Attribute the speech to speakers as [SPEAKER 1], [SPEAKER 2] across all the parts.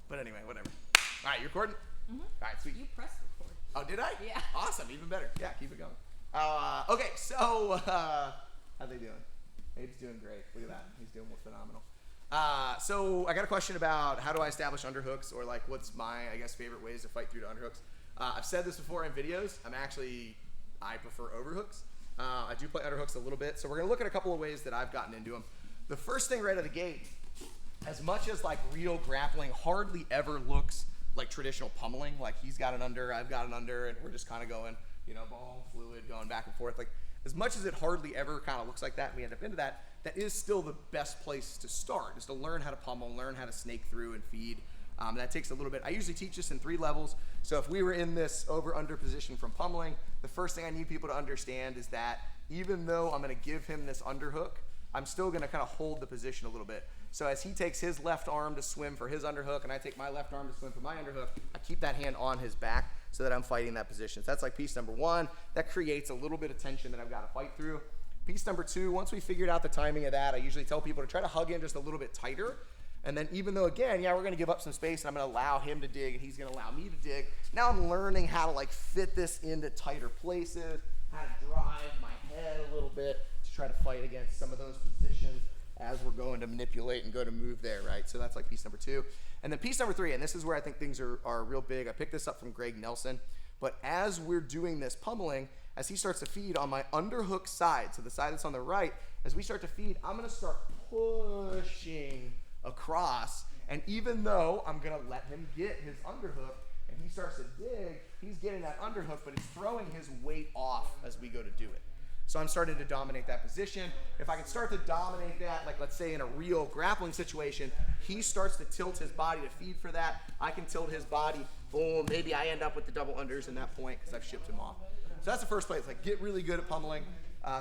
[SPEAKER 1] But anyway, whatever. All right, you recording?
[SPEAKER 2] Mm-hmm.
[SPEAKER 1] All right, sweet.
[SPEAKER 2] You pressed record.
[SPEAKER 1] Oh, did I?
[SPEAKER 2] Yeah.
[SPEAKER 1] Awesome, even better. Yeah, keep it going. Okay, so how they doing? Abe's doing great. Look at that. He's doing phenomenal. So I got a question about how do I establish underhooks, or like what's my, I guess, favorite ways to fight through to underhooks. I've said this before in videos. I prefer overhooks. I do play underhooks a little bit. So we're gonna look at a couple of ways that I've gotten into them. The first thing right out of the gate, as much as like real grappling hardly ever looks like traditional pummeling, like he's got an under, I've got an under, and we're just kind of going, you know, ball, fluid, going back and forth. Like as much as it hardly ever kind of looks like that, and we end up into that, that is still the best place to start, is to learn how to pummel, learn how to snake through and feed. That takes a little bit. I usually teach this in 3 levels. So if we were in this over-under position from pummeling, the first thing I need people to understand is that even though I'm gonna give him this underhook, I'm still gonna kind of hold the position a little bit. So as he takes his left arm to swim for his underhook, and I take my left arm to swim for my underhook, I keep that hand on his back so that I'm fighting that position. So that's like piece number 1. That creates a little bit of tension that I've got to fight through. Piece number 2, once we figured out the timing of that, I usually tell people to try to hug in just a little bit tighter. And then even though, again, yeah, we're gonna give up some space and I'm gonna allow him to dig and he's gonna allow me to dig, now I'm learning how to like fit this into tighter places, how to drive my head a little bit to try to fight against some of those positions as we're going to manipulate and go to move there, right? So that's like piece number 2. And then piece number 3, and this is where I think things are real big. I picked this up from Greg Nelson, but as we're doing this pummeling, as he starts to feed on my underhook side, so the side that's on the right, as we start to feed, I'm gonna start pushing across, and even though I'm gonna let him get his underhook and he starts to dig, he's getting that underhook, but he's throwing his weight off as we go to do it. So I'm starting to dominate that position. If I can start to dominate that, like let's say in a real grappling situation, he starts to tilt his body to feed for that. I can tilt his body, boom, maybe I end up with the double unders in that point because I've shipped him off. So that's the first place, like get really good at pummeling,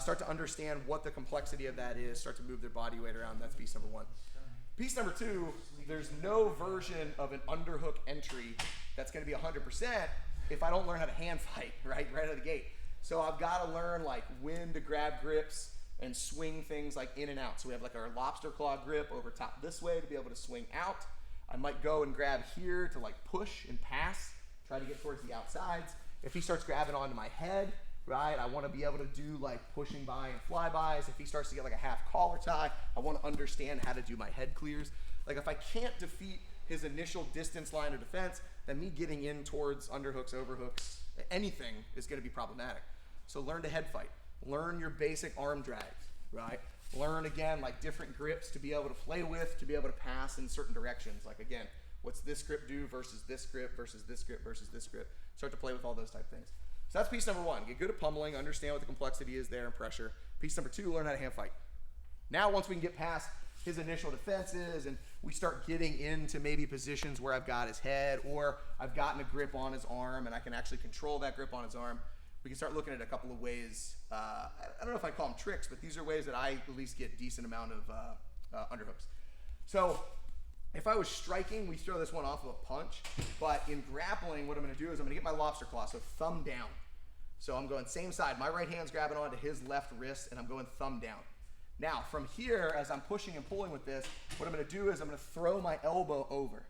[SPEAKER 1] start to understand what the complexity of that is, start to move their body weight around. That's piece number 1. Piece number 2, there's no version of an underhook entry that's gonna be 100% if I don't learn how to hand fight, right out of the gate. So I've gotta learn like when to grab grips and swing things like in and out. So we have like our lobster claw grip over top this way to be able to swing out. I might go and grab here to like push and pass, try to get towards the outsides. If he starts grabbing onto my head, right, I wanna be able to do like pushing by and flybys. If he starts to get like a half collar tie, I wanna understand how to do my head clears. Like if I can't defeat his initial distance line of defense, then me getting in towards underhooks, overhooks, anything is gonna be problematic. So learn to head fight. Learn your basic arm drags, right? Learn again, like different grips to be able to play with, to be able to pass in certain directions. Like again, what's this grip do versus this grip versus this grip versus this grip? Start to play with all those type things. So that's piece number 1. Get good at pummeling, understand what the complexity is there and pressure. Piece number 2, learn how to hand fight. Now once we can get past his initial defenses and we start getting into maybe positions where I've got his head or I've gotten a grip on his arm and I can actually control that grip on his arm, we can start looking at a couple of ways. I don't know if I call them tricks, but these are ways that I at least get decent amount of underhooks. So if I was striking, we throw this one off of a punch, but in grappling, what I'm gonna do is I'm gonna get my lobster claw, so thumb down. So I'm going same side, my right hand's grabbing onto his left wrist and I'm going thumb down. Now from here, as I'm pushing and pulling with this, what I'm gonna do is I'm gonna throw my elbow over.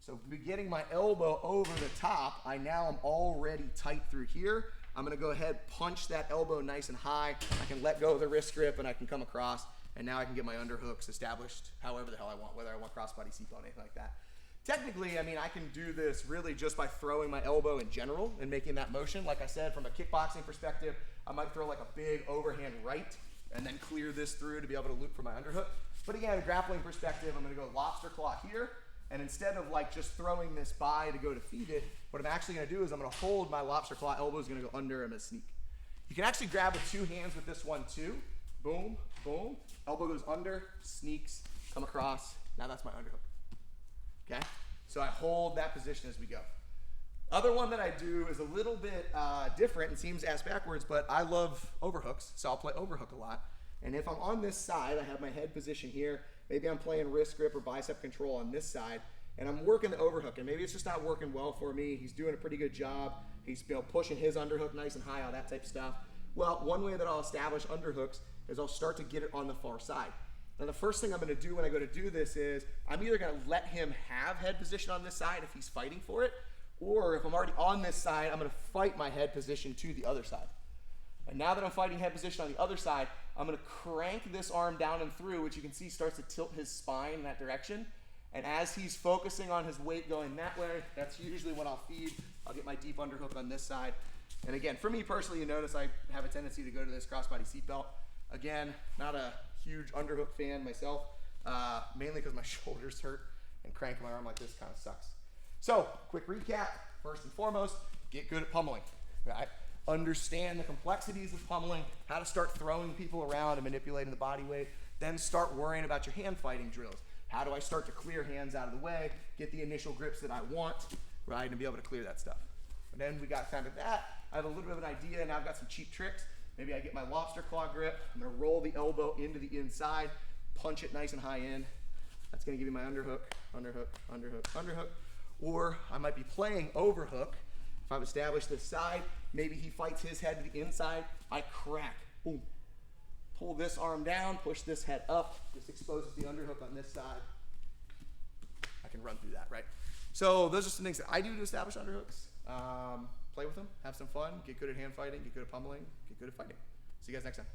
[SPEAKER 1] So getting my elbow over the top, I now am already tight through here. I'm gonna go ahead, punch that elbow nice and high. I can let go of the wrist grip and I can come across, and now I can get my underhooks established however the hell I want, whether I want crossbody, seatbelt, anything like that. Technically, I mean, I can do this really just by throwing my elbow in general and making that motion. Like I said, from a kickboxing perspective, I might throw like a big overhand right and then clear this through to be able to loop for my underhook. But again, a grappling perspective, I'm gonna go lobster claw here, and instead of like just throwing this by to go to feed it, what I'm actually gonna do is I'm gonna hold my lobster claw, elbow's gonna go under, I'm gonna sneak. You can actually grab with 2 hands with this one too. Boom, boom, elbow goes under, sneaks, come across, now that's my underhook. Okay, so I hold that position as we go. Other one that I do is a little bit different and seems ass backwards, but I love overhooks, so I'll play overhook a lot. And if I'm on this side, I have my head position here, maybe I'm playing wrist grip or bicep control on this side, and I'm working the overhook, and maybe it's just not working well for me. He's doing a pretty good job. He's pushing his underhook nice and high, all that type of stuff. Well, one way that I'll establish underhooks is I'll start to get it on the far side. Now the first thing I'm gonna do when I go to do this is, I'm either gonna let him have head position on this side if he's fighting for it, or if I'm already on this side, I'm gonna fight my head position to the other side. And now that I'm fighting head position on the other side, I'm gonna crank this arm down and through, which you can see starts to tilt his spine in that direction. And as he's focusing on his weight going that way, that's usually when I'll feed. I'll get my deep underhook on this side. And again, for me personally, you notice I have a tendency to go to this crossbody seatbelt. Again, not a huge underhook fan myself, mainly because my shoulders hurt and cranking my arm like this kind of sucks. So, quick recap. First and foremost, get good at pummeling. Right? Understand the complexities of pummeling, how to start throwing people around and manipulating the body weight. Then start worrying about your hand fighting drills. How do I start to clear hands out of the way, get the initial grips that I want, right, and be able to clear that stuff. And then we got kind of that. I have a little bit of an idea, and now I've got some cheap tricks. Maybe I get my lobster claw grip. I'm gonna roll the elbow into the inside, punch it nice and high in. That's gonna give me my underhook, underhook, underhook, underhook. Or I might be playing overhook. If I've established this side, maybe he fights his head to the inside, I crack, boom. Pull this arm down, push this head up, this exposes the underhook on this side. I can run through that, right? So those are some things that I do to establish underhooks. Play with them, have some fun, get good at hand fighting, get good at pummeling, get good at fighting. See you guys next time.